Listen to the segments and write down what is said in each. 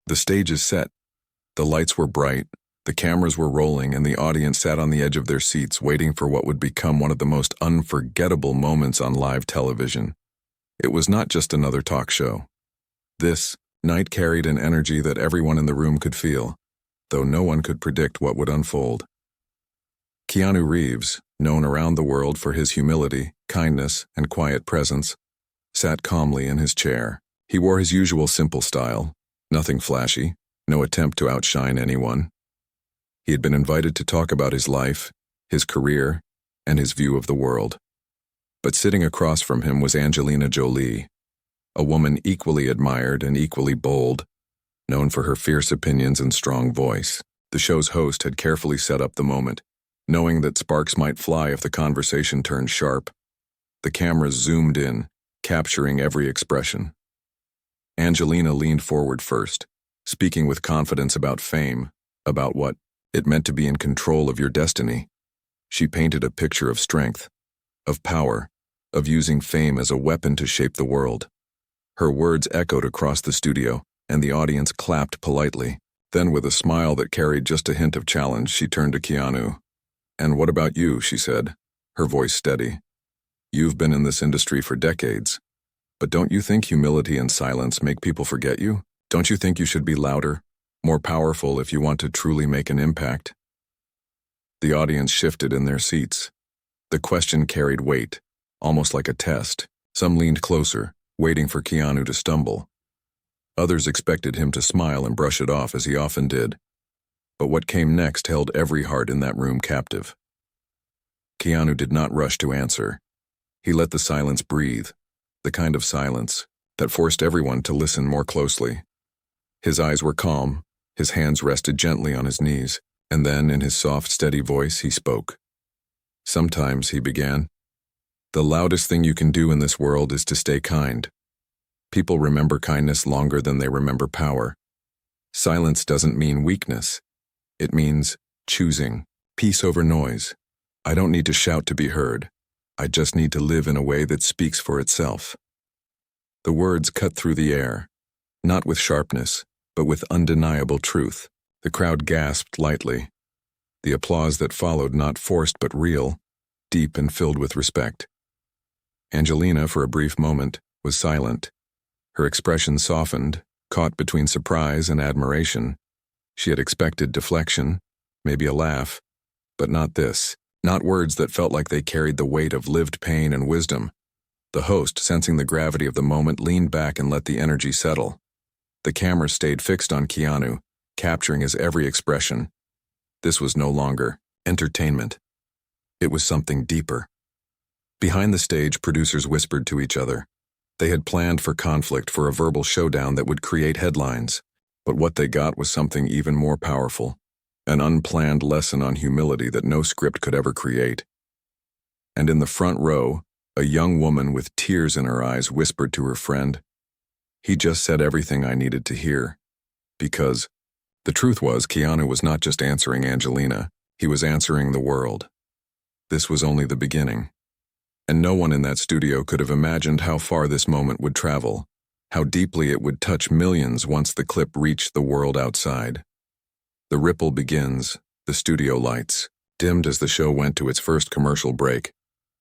The stage is set. The lights were bright, the cameras were rolling, and the audience sat on the edge of their seats waiting for what would become one of the most unforgettable moments on live television. It was not just another talk show. This night carried an energy that everyone in the room could feel, though no one could predict what would unfold. Keanu Reeves, known around the world for his humility, kindness, and quiet presence, sat calmly in his chair. He wore his usual simple style, nothing flashy, no attempt to outshine anyone. He had been invited to talk about his life, his career, and his view of the world. But sitting across from him was Angelina Jolie, a woman equally admired and equally bold, known for her fierce opinions and strong voice. The show's host had carefully set up the moment, knowing that sparks might fly if the conversation turned sharp. The cameras zoomed in, capturing every expression. Angelina leaned forward first, speaking with confidence about fame, about what it meant to be in control of your destiny. She painted a picture of strength, of power, of using fame as a weapon to shape the world. Her words echoed across the studio, and the audience clapped politely. Then, with a smile that carried just a hint of challenge, she turned to Keanu. "And what about you?" she said, her voice steady. "You've been in this industry for decades. But don't you think humility and silence make people forget you? Don't you think you should be louder, more powerful if you want to truly make an impact?" The audience shifted in their seats. The question carried weight, almost like a test. Some leaned closer, waiting for Keanu to stumble. Others expected him to smile and brush it off as he often did. But what came next held every heart in that room captive. Keanu did not rush to answer. He let the silence breathe, the kind of silence that forced everyone to listen more closely. His eyes were calm, his hands rested gently on his knees, and then, in his soft, steady voice, he spoke. "Sometimes," he began, "the loudest thing you can do in this world is to stay kind. People remember kindness longer than they remember power. Silence doesn't mean weakness. It means choosing peace over noise. I don't need to shout to be heard. I just need to live in a way that speaks for itself." The words cut through the air, not with sharpness, but with undeniable truth. The crowd gasped lightly. The applause that followed, not forced but real, deep and filled with respect. Angelina, for a brief moment, was silent. Her expression softened, caught between surprise and admiration. She had expected deflection, maybe a laugh, but not this. Not words that felt like they carried the weight of lived pain and wisdom. The host, sensing the gravity of the moment, leaned back and let the energy settle. The camera stayed fixed on Keanu, capturing his every expression. This was no longer entertainment. It was something deeper. Behind the stage, producers whispered to each other. They had planned for conflict, for a verbal showdown that would create headlines. But what they got was something even more powerful. An unplanned lesson on humility that no script could ever create. And in the front row, a young woman with tears in her eyes whispered to her friend, "He just said everything I needed to hear." Because the truth was, Keanu was not just answering Angelina, he was answering the world. This was only the beginning. And no one in that studio could have imagined how far this moment would travel, how deeply it would touch millions once the clip reached the world outside. The ripple begins, the studio lights, dimmed as the show went to its first commercial break.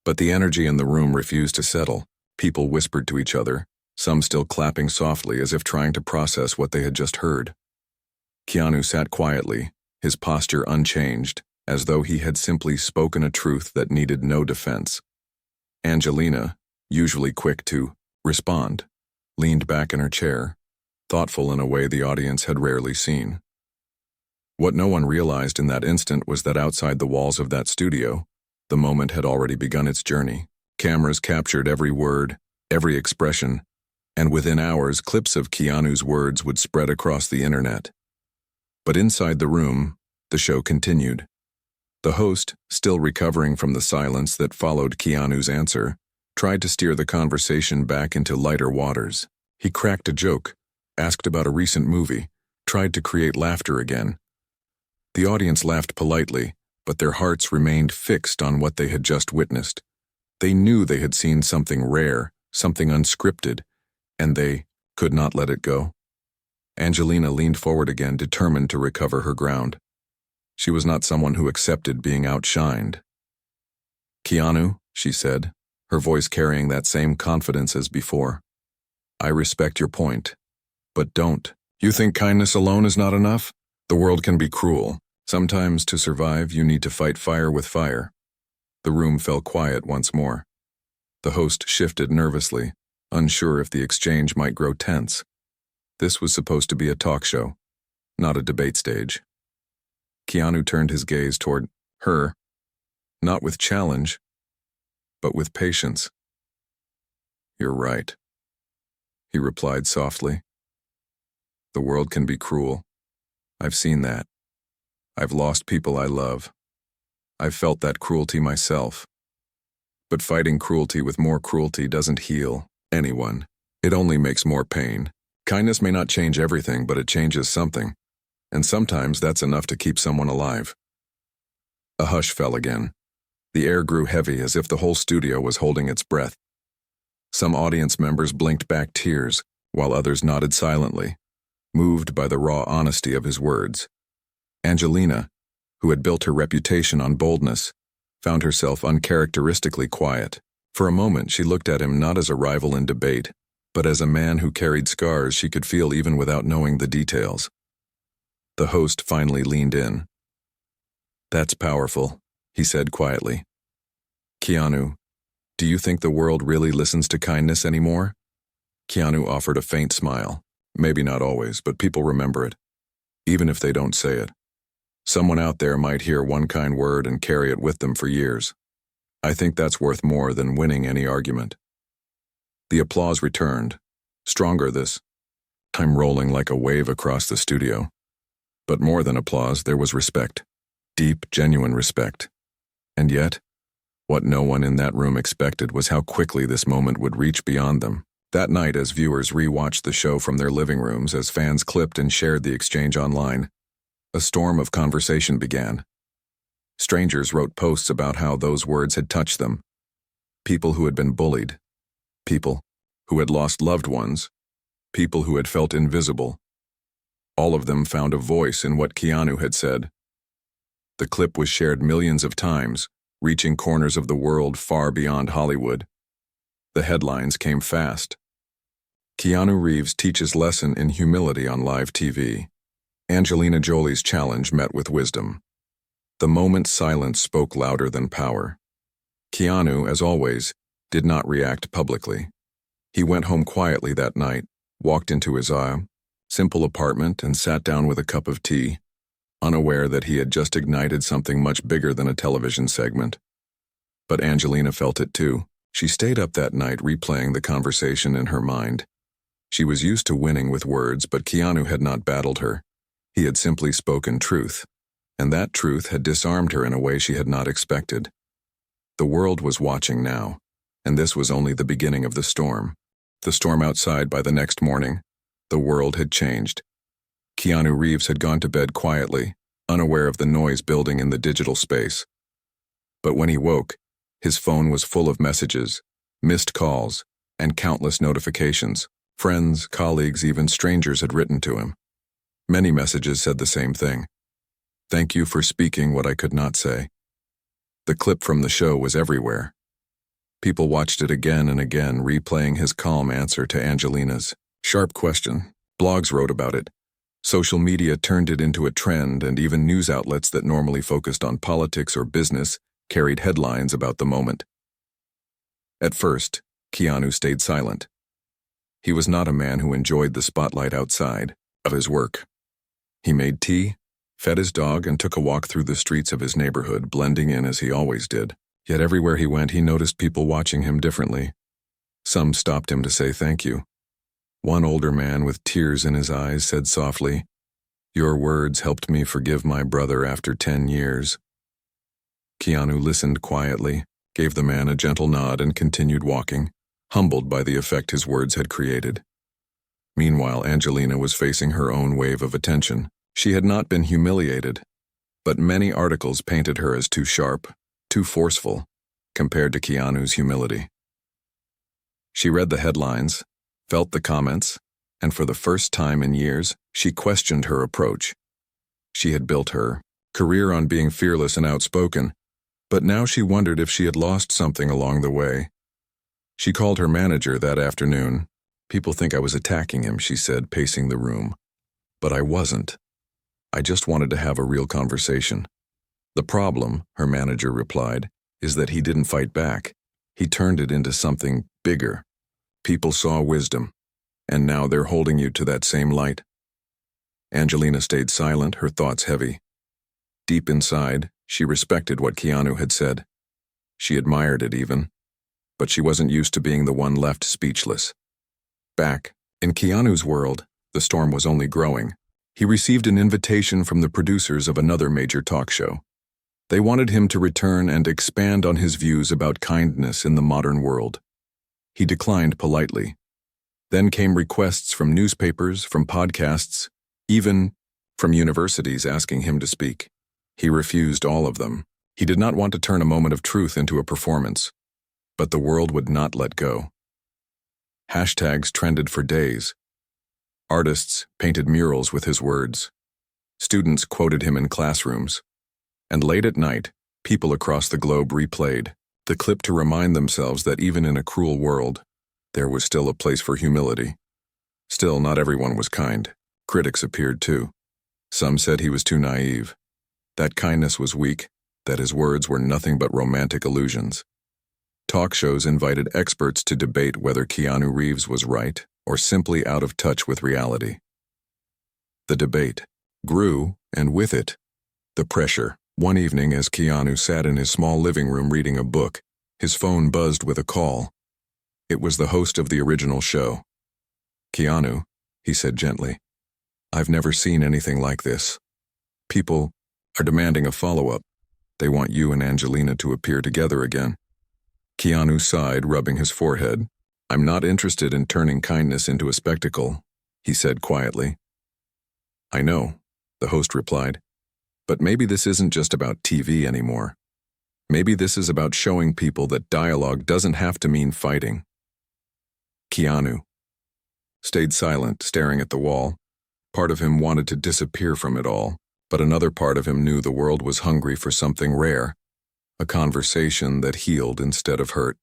But the energy in the room refused to settle. People whispered to each other, some still clapping softly as if trying to process what they had just heard. Keanu sat quietly, his posture unchanged, as though he had simply spoken a truth that needed no defense. Angelina, usually quick to respond, leaned back in her chair, thoughtful in a way the audience had rarely seen. What no one realized in that instant was that outside the walls of that studio, the moment had already begun its journey. Cameras captured every word, every expression, and within hours, clips of Keanu's words would spread across the internet. But inside the room, the show continued. The host, still recovering from the silence that followed Keanu's answer, tried to steer the conversation back into lighter waters. He cracked a joke, asked about a recent movie, tried to create laughter again. The audience laughed politely, but their hearts remained fixed on what they had just witnessed. They knew they had seen something rare, something unscripted, and they could not let it go. Angelina leaned forward again, determined to recover her ground. She was not someone who accepted being outshined. "Keanu," she said, her voice carrying that same confidence as before. "I respect your point, but don't. You think kindness alone is not enough? The world can be cruel. Sometimes to survive, you need to fight fire with fire." The room fell quiet once more. The host shifted nervously, unsure if the exchange might grow tense. This was supposed to be a talk show, not a debate stage. Keanu turned his gaze toward her, not with challenge, but with patience. "You're right," he replied softly. "The world can be cruel. I've seen that. I've lost people I love. I've felt that cruelty myself. But fighting cruelty with more cruelty doesn't heal anyone. It only makes more pain. Kindness may not change everything, but it changes something. And sometimes that's enough to keep someone alive." A hush fell again. The air grew heavy as if the whole studio was holding its breath. Some audience members blinked back tears, while others nodded silently, moved by the raw honesty of his words. Angelina, who had built her reputation on boldness, found herself uncharacteristically quiet. For a moment she looked at him not as a rival in debate, but as a man who carried scars she could feel even without knowing the details. The host finally leaned in. "That's powerful," he said quietly. "Keanu, do you think the world really listens to kindness anymore?" Keanu offered a faint smile. "Maybe not always, but people remember it, even if they don't say it. Someone out there might hear one kind word and carry it with them for years. I think that's worth more than winning any argument." The applause returned, stronger this time, rolling like a wave across the studio. But more than applause, there was respect. Deep, genuine respect. And yet, what no one in that room expected was how quickly this moment would reach beyond them. That night, as viewers re-watched the show from their living rooms, as fans clipped and shared the exchange online, a storm of conversation began. Strangers wrote posts about how those words had touched them. People who had been bullied. People who had lost loved ones. People who had felt invisible. All of them found a voice in what Keanu had said. The clip was shared millions of times, reaching corners of the world far beyond Hollywood. The headlines came fast. Keanu Reeves teaches lesson in humility on live TV. Angelina Jolie's challenge met with wisdom. The moment's silence spoke louder than power. Keanu, as always, did not react publicly. He went home quietly that night, walked into his simple apartment and sat down with a cup of tea, unaware that he had just ignited something much bigger than a television segment. But Angelina felt it too. She stayed up that night replaying the conversation in her mind. She was used to winning with words, but Keanu had not battled her. He had simply spoken truth, and that truth had disarmed her in a way she had not expected. The world was watching now, and this was only the beginning of the storm. The storm outside. By the next morning, the world had changed. Keanu Reeves had gone to bed quietly, unaware of the noise building in the digital space. But when he woke, his phone was full of messages, missed calls, and countless notifications. Friends, colleagues, even strangers had written to him. Many messages said the same thing. "Thank you for speaking what I could not say." The clip from the show was everywhere. People watched it again and again, replaying his calm answer to Angelina's sharp question. Blogs wrote about it. Social media turned it into a trend, and even news outlets that normally focused on politics or business carried headlines about the moment. At first, Keanu stayed silent. He was not a man who enjoyed the spotlight outside of his work. He made tea, fed his dog, and took a walk through the streets of his neighborhood, blending in as he always did. Yet everywhere he went, he noticed people watching him differently. Some stopped him to say thank you. One older man with tears in his eyes said softly, "Your words helped me forgive my brother after 10 years." Keanu listened quietly, gave the man a gentle nod, and continued walking, humbled by the effect his words had created. Meanwhile, Angelina was facing her own wave of attention. She had not been humiliated, but many articles painted her as too sharp, too forceful, compared to Keanu's humility. She read the headlines, felt the comments, and for the first time in years, she questioned her approach. She had built her career on being fearless and outspoken, but now she wondered if she had lost something along the way. She called her manager that afternoon. "People think I was attacking him," she said, pacing the room. "But I wasn't. I just wanted to have a real conversation." "The problem," her manager replied, "is that he didn't fight back. He turned it into something bigger. People saw wisdom, and now they're holding you to that same light." Angelina stayed silent, her thoughts heavy. Deep inside, she respected what Keanu had said. She admired it even, but she wasn't used to being the one left speechless. Back in Keanu's world, the storm was only growing. He received an invitation from the producers of another major talk show. They wanted him to return and expand on his views about kindness in the modern world. He declined politely. Then came requests from newspapers, from podcasts, even from universities asking him to speak. He refused all of them. He did not want to turn a moment of truth into a performance. But the world would not let go. Hashtags trended for days. Artists painted murals with his words. Students quoted him in classrooms. And late at night, people across the globe replayed the clip to remind themselves that even in a cruel world, there was still a place for humility. Still, not everyone was kind. Critics appeared too. Some said he was too naive, that kindness was weak, that his words were nothing but romantic illusions. Talk shows invited experts to debate whether Keanu Reeves was right or simply out of touch with reality. The debate grew, and with it, the pressure. One evening, as Keanu sat in his small living room reading a book, his phone buzzed with a call. It was the host of the original show. "Keanu," he said gently, "I've never seen anything like this. People are demanding a follow-up. They want you and Angelina to appear together again." Keanu sighed, rubbing his forehead. "I'm not interested in turning kindness into a spectacle," he said quietly. "I know," the host replied. "But maybe this isn't just about TV anymore. Maybe this is about showing people that dialogue doesn't have to mean fighting." Keanu stayed silent, staring at the wall. Part of him wanted to disappear from it all, but another part of him knew the world was hungry for something rare, a conversation that healed instead of hurt.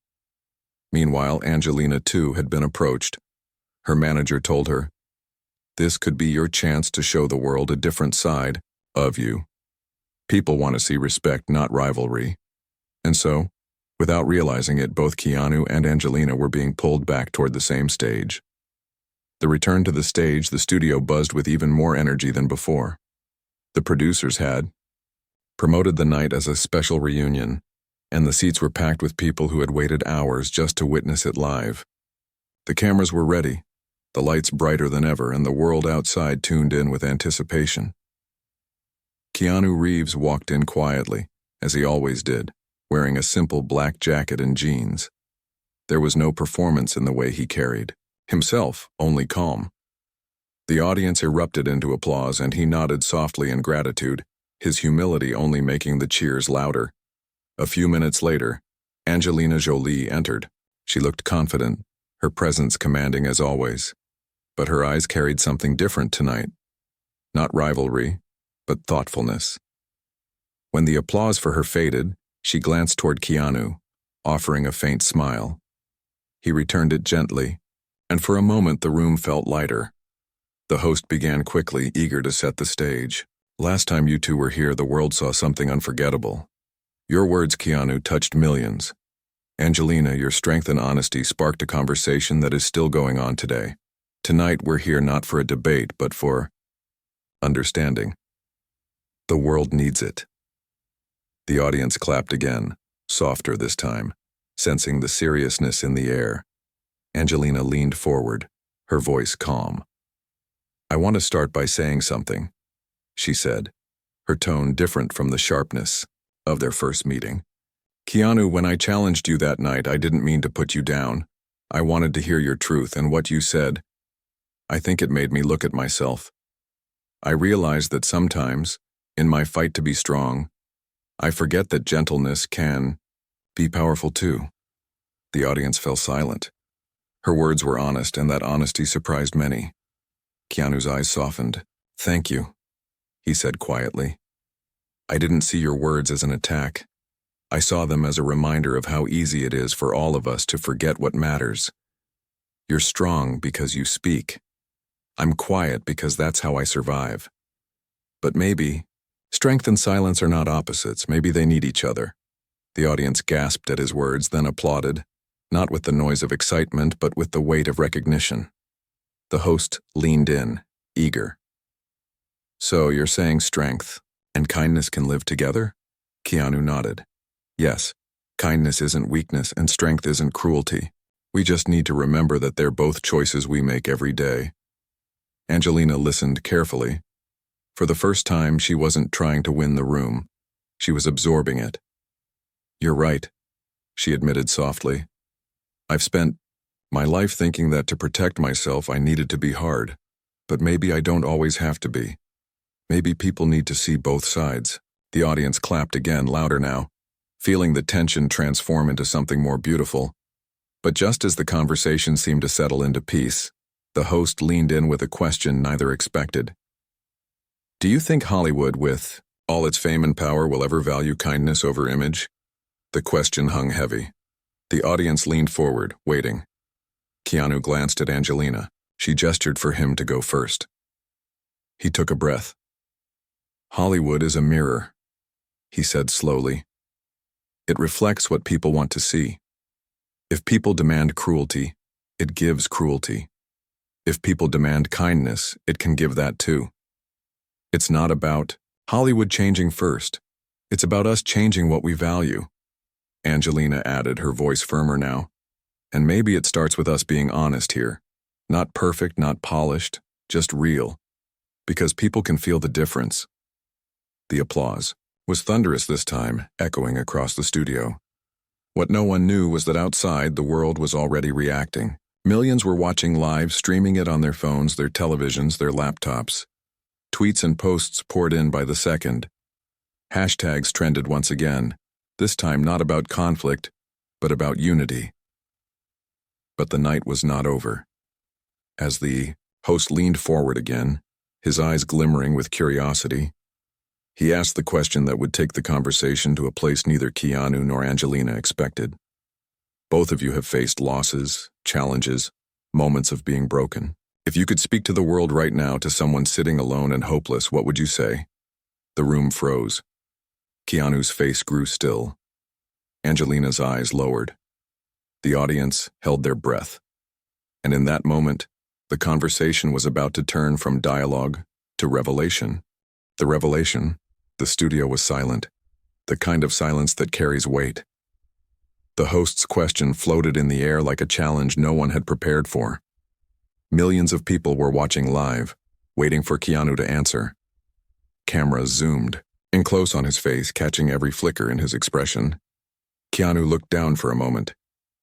Meanwhile, Angelina too had been approached. Her manager told her, "This could be your chance to show the world a different side of you. People want to see respect, not rivalry." And so, without realizing it, both Keanu and Angelina were being pulled back toward the same stage. The return to the stage, the studio buzzed with even more energy than before. The producers had promoted the night as a special reunion, and the seats were packed with people who had waited hours just to witness it live. The cameras were ready, the lights brighter than ever, and the world outside tuned in with anticipation. Keanu Reeves walked in quietly, as he always did, wearing a simple black jacket and jeans. There was no performance in the way he carried himself, only calm. The audience erupted into applause, and he nodded softly in gratitude, his humility only making the cheers louder. A few minutes later, Angelina Jolie entered. She looked confident, her presence commanding as always. But her eyes carried something different tonight. Not rivalry, but thoughtfulness. When the applause for her faded, she glanced toward Keanu, offering a faint smile. He returned it gently, and for a moment the room felt lighter. The host began quickly, eager to set the stage. "Last time you two were here, the world saw something unforgettable. Your words, Keanu, touched millions. Angelina, your strength and honesty sparked a conversation that is still going on today. Tonight, we're here not for a debate, but for understanding. The world needs it." The audience clapped again, softer this time, sensing the seriousness in the air. Angelina leaned forward, her voice calm. "I want to start by saying something," she said, her tone different from the sharpness of their first meeting. "Keanu, when I challenged you that night, I didn't mean to put you down. I wanted to hear your truth, and what you said, I think it made me look at myself. I realized that sometimes, in my fight to be strong, I forget that gentleness can be powerful too." The audience fell silent. Her words were honest, and that honesty surprised many. Keanu's eyes softened. "Thank you," he said quietly. "I didn't see your words as an attack. I saw them as a reminder of how easy it is for all of us to forget what matters. You're strong because you speak. I'm quiet because that's how I survive. But maybe strength and silence are not opposites. Maybe they need each other." The audience gasped at his words, then applauded, not with the noise of excitement, but with the weight of recognition. The host leaned in, eager. "So you're saying strength and kindness can live together?" Keanu nodded. "Yes, kindness isn't weakness and strength isn't cruelty. We just need to remember that they're both choices we make every day." Angelina listened carefully. For the first time, she wasn't trying to win the room. She was absorbing it. "You're right," she admitted softly. "I've spent my life thinking that to protect myself I needed to be hard. But maybe I don't always have to be. Maybe people need to see both sides." The audience clapped again, louder now, feeling the tension transform into something more beautiful. But just as the conversation seemed to settle into peace, the host leaned in with a question neither expected. "Do you think Hollywood, with all its fame and power, will ever value kindness over image?" The question hung heavy. The audience leaned forward, waiting. Keanu glanced at Angelina. She gestured for him to go first. He took a breath. "Hollywood is a mirror," he said slowly. "It reflects what people want to see. If people demand cruelty, it gives cruelty. If people demand kindness, it can give that too. It's not about Hollywood changing first. It's about us changing what we value." Angelina added, her voice firmer now. "And maybe it starts with us being honest here. Not perfect, not polished, just real. Because people can feel the difference." The applause was thunderous this time, echoing across the studio. What no one knew was that outside, the world was already reacting. Millions were watching live, streaming it on their phones, their televisions, their laptops. Tweets and posts poured in by the second. Hashtags trended once again, this time not about conflict, but about unity. But the night was not over. As the host leaned forward again, his eyes glimmering with curiosity, he asked the question that would take the conversation to a place neither Keanu nor Angelina expected. "Both of you have faced losses, challenges, moments of being broken. If you could speak to the world right now, to someone sitting alone and hopeless, what would you say?" The room froze. Keanu's face grew still. Angelina's eyes lowered. The audience held their breath. And in that moment, the conversation was about to turn from dialogue to revelation. The revelation. The studio was silent, the kind of silence that carries weight. The host's question floated in the air like a challenge no one had prepared for. Millions of people were watching live, waiting for Keanu to answer. Cameras zoomed in close on his face, catching every flicker in his expression. Keanu looked down for a moment,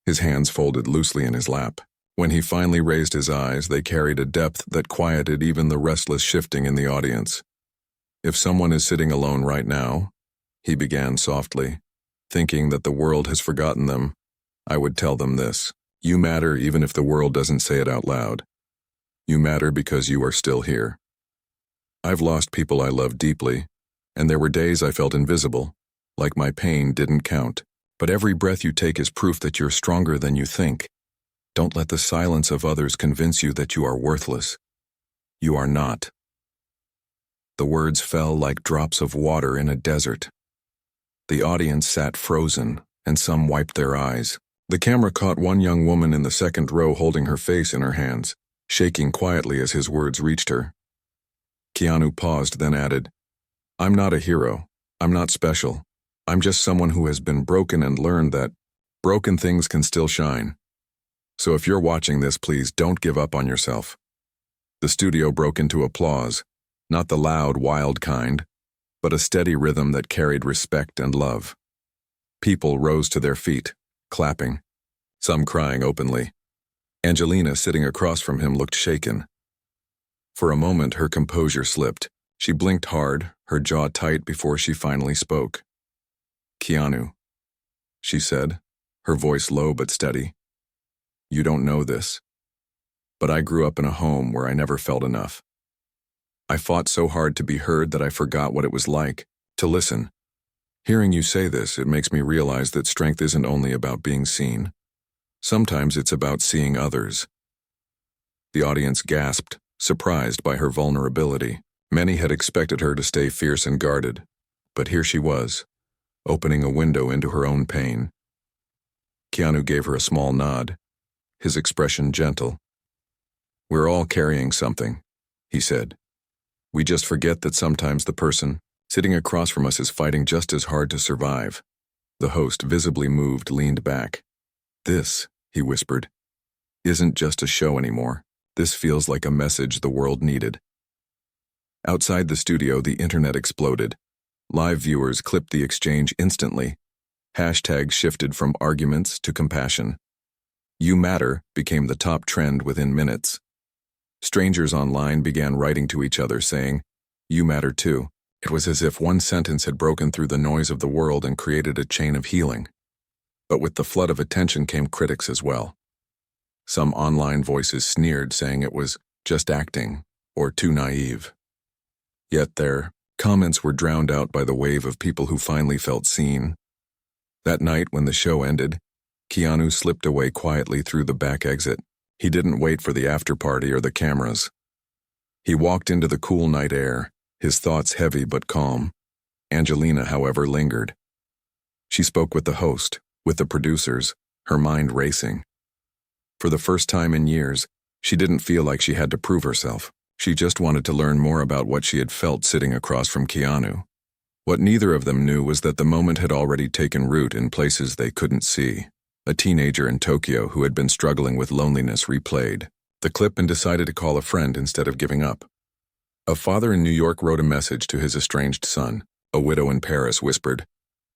his hands folded loosely in his lap. When he finally raised his eyes, they carried a depth that quieted even the restless shifting in the audience. "If someone is sitting alone right now," he began softly, "thinking that the world has forgotten them, I would tell them this. You matter even if the world doesn't say it out loud. You matter because you are still here. I've lost people I loved deeply, and there were days I felt invisible, like my pain didn't count. But every breath you take is proof that you're stronger than you think. Don't let the silence of others convince you that you are worthless. You are not." The words fell like drops of water in a desert. The audience sat frozen, and some wiped their eyes. The camera caught one young woman in the second row holding her face in her hands, shaking quietly as his words reached her. Keanu paused, then added, "I'm not a hero. I'm not special. I'm just someone who has been broken and learned that broken things can still shine. So if you're watching this, please don't give up on yourself." The studio broke into applause, not the loud, wild kind, but a steady rhythm that carried respect and love. People rose to their feet, clapping, some crying openly. Angelina, sitting across from him, looked shaken. For a moment, her composure slipped. She blinked hard, her jaw tight before she finally spoke. "Keanu," she said, her voice low but steady. "You don't know this, but I grew up in a home where I never felt enough. I fought so hard to be heard that I forgot what it was like to listen. Hearing you say this, it makes me realize that strength isn't only about being seen. Sometimes it's about seeing others. The audience gasped, surprised by her vulnerability. Many had expected her to stay fierce and guarded, but here she was, opening a window into her own pain. Keanu gave her a small nod, his expression gentle. "We're all carrying something," he said. "We just forget that sometimes the person sitting across from us is fighting just as hard to survive." The host, visibly moved, leaned back. "This," he whispered, "isn't just a show anymore. This feels like a message the world needed." Outside the studio, the internet exploded. Live viewers clipped the exchange instantly. Hashtags shifted from arguments to compassion. "You matter" became the top trend within minutes. Strangers online began writing to each other saying, "You matter too." It was as if one sentence had broken through the noise of the world and created a chain of healing. But with the flood of attention came critics as well. Some online voices sneered, saying it was just acting or too naive. Yet their comments were drowned out by the wave of people who finally felt seen. That night, when the show ended, Keanu slipped away quietly through the back exit. He didn't wait for the after-party or the cameras. He walked into the cool night air, his thoughts heavy but calm. Angelina, however, lingered. She spoke with the host, with the producers, her mind racing. For the first time in years, she didn't feel like she had to prove herself. She just wanted to learn more about what she had felt sitting across from Keanu. What neither of them knew was that the moment had already taken root in places they couldn't see. A teenager in Tokyo who had been struggling with loneliness replayed the clip and decided to call a friend instead of giving up. A father in New York wrote a message to his estranged son. A widow in Paris whispered,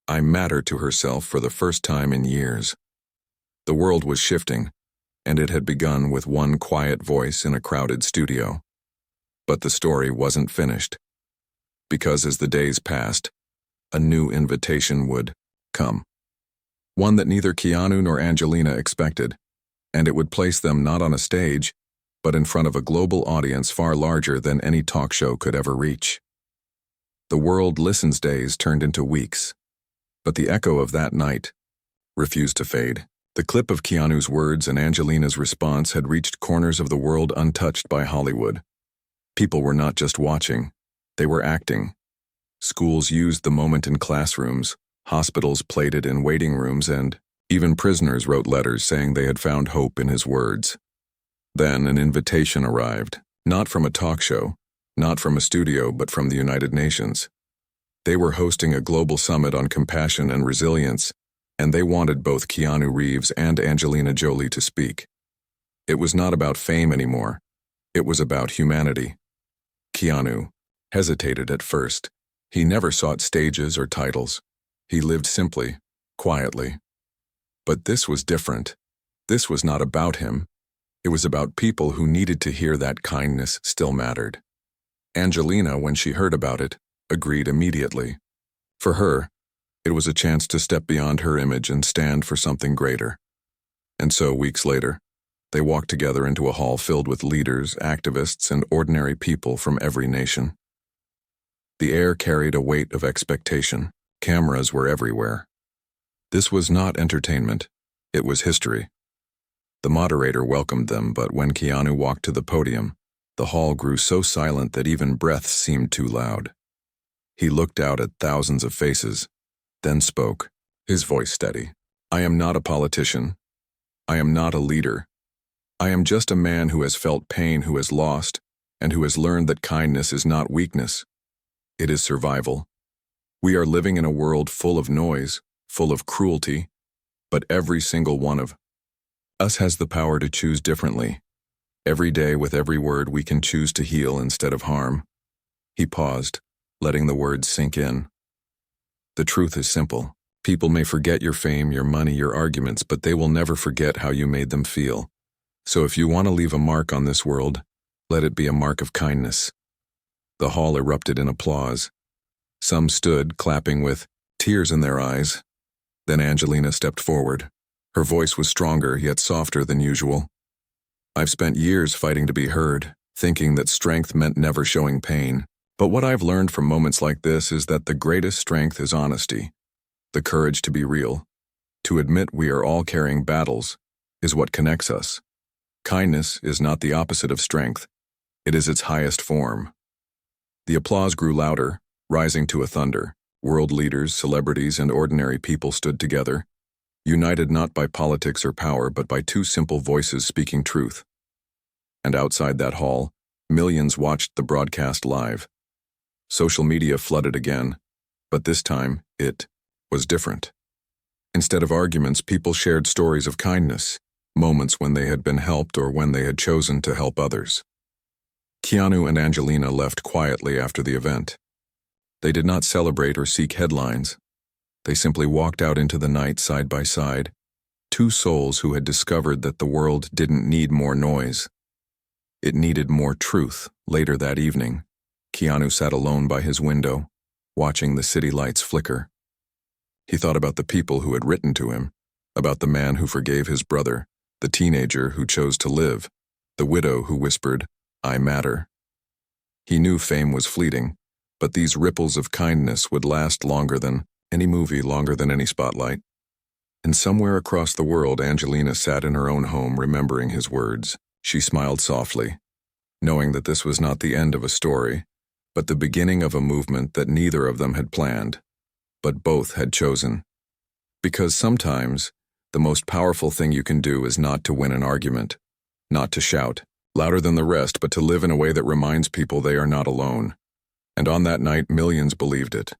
"I matter," to herself for the first time in years. The world was shifting, and it had begun with one quiet voice in a crowded studio. But the story wasn't finished, because as the days passed, a new invitation would come. One that neither Keanu nor Angelina expected, and it would place them not on a stage, but in front of a global audience far larger than any talk show could ever reach. The World Listens days turned into weeks, but the echo of that night refused to fade. The clip of Keanu's words and Angelina's response had reached corners of the world untouched by Hollywood. People were not just watching, they were acting. Schools used the moment in classrooms, hospitals played it in waiting rooms, and even prisoners wrote letters saying they had found hope in his words. Then an invitation arrived, not from a talk show, not from a studio, but from the United Nations. They were hosting a global summit on compassion and resilience, and they wanted both Keanu Reeves and Angelina Jolie to speak. It was not about fame anymore. It was about humanity. Keanu hesitated at first. He never sought stages or titles. He lived simply, quietly. But this was different. This was not about him. It was about people who needed to hear that kindness still mattered. Angelina, when she heard about it, agreed immediately. For her, it was a chance to step beyond her image and stand for something greater. And so, weeks later, they walked together into a hall filled with leaders, activists, and ordinary people from every nation. The air carried a weight of expectation. Cameras were everywhere. This was not entertainment. It was history. The moderator welcomed them, but when Keanu walked to the podium, the hall grew so silent that even breaths seemed too loud. He looked out at thousands of faces, then spoke, his voice steady. "I am not a politician. I am not a leader. I am just a man who has felt pain, who has lost, and who has learned that kindness is not weakness. It is survival. We are living in a world full of noise, full of cruelty, but every single one of us has the power to choose differently. Every day, with every word, we can choose to heal instead of harm." He paused, letting the words sink in. "The truth is simple. People may forget your fame, your money, your arguments, but they will never forget how you made them feel. So if you want to leave a mark on this world, let it be a mark of kindness." The hall erupted in applause. Some stood, clapping with tears in their eyes. Then Angelina stepped forward. Her voice was stronger, yet softer than usual. I've spent years fighting to be heard, thinking that strength meant never showing pain. But what I've learned from moments like this is that the greatest strength is honesty, the courage to be real. To admit we are all carrying battles is what connects us. Kindness is not the opposite of strength. It is its highest form. The applause grew louder, rising to a thunder. World leaders, celebrities, and ordinary people stood together, united not by politics or power, but by two simple voices speaking truth. And outside that hall, millions watched the broadcast live. Social media flooded again, but this time, it was different. Instead of arguments, people shared stories of kindness, moments when they had been helped or when they had chosen to help others. Keanu and Angelina left quietly after the event. They did not celebrate or seek headlines. They simply walked out into the night side by side, two souls who had discovered that the world didn't need more noise. It needed more truth. Later that evening, Keanu sat alone by his window, watching the city lights flicker. He thought about the people who had written to him, about the man who forgave his brother, the teenager who chose to live, the widow who whispered, "I matter." He knew fame was fleeting, but these ripples of kindness would last longer than any movie, longer than any spotlight. And somewhere across the world, Angelina sat in her own home remembering his words. She smiled softly, knowing that this was not the end of a story, but the beginning of a movement that neither of them had planned, but both had chosen. Because sometimes, the most powerful thing you can do is not to win an argument, not to shout louder than the rest, but to live in a way that reminds people they are not alone. And on that night, millions believed it.